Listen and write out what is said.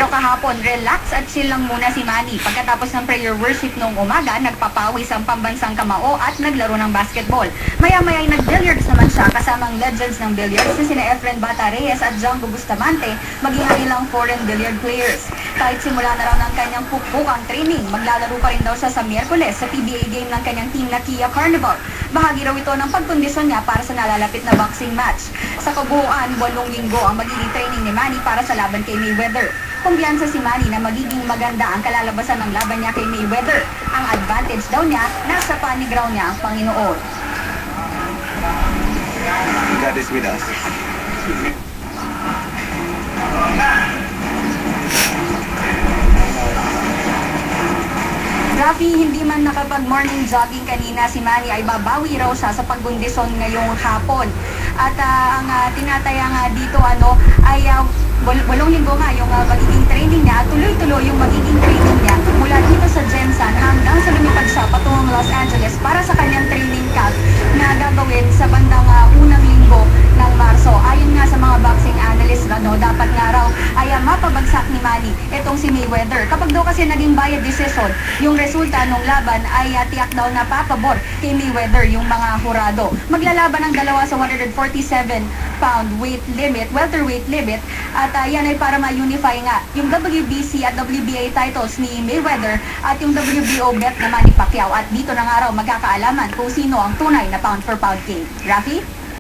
kahapon, relax at chill lang muna si Manny. Pagkatapos ng prayer worship noong umaga, nagpapawis ang pambansang kamao at naglaro ng basketball. Maya-maya ay nag-billiards naman siya kasama ang legends ng billiards na sina Efren Bata Reyes at Django Bustamante, maging ang ilang foreign billiard players. Kahit simula na raw ng kanyang pukpukang training, maglalaro pa rin daw siya sa Miyerkules sa PBA game ng kanyang team na Kia Carnival. Bahagi raw ito ng pagkondisyon niya para sa nalalapit na boxing match. Sa kabuuan, 8 linggo ang magiging training ni Manny para sa laban kay Mayweather. Kumpiyansa si Manny na magiging maganda ang kalalabasan ng laban niya kay Mayweather. Ang advantage daw niya, nasa panig raw niya ang Panginoon. God is with us. Rafi, hindi man nakapag-morning jogging kanina si Manny ay babawi raw siya sa pagkondisyon ngayong hapon. At ang tinataya nga dito ay 8 linggo nga yung magiging training niya at tuloy-tuloy yung magiging training niya mula dito sa Jensen hanggang sa lumipad siya patungong Los Angeles para sa kanyang training camp na gagawin sa bandang unang linggo ng Marso. Ayon nga sa mga boxing analysts dapat nga raw ay mapabagsak ni Manny itong si Mayweather. Kapag daw kasi naging biased decision, yung resulta ng laban ay tiyak daw na papabor kay Mayweather yung mga hurado. Maglalaban ang dalawa sa 147-pound weight limit, welterweight limit, at yan ay para ma-unify nga yung WBC at WBA titles ni Mayweather at yung WBO belt naman ni Pacquiao. At dito na nga raw magkakaalaman kung sino ang tunay na pound for pound king. Rafi?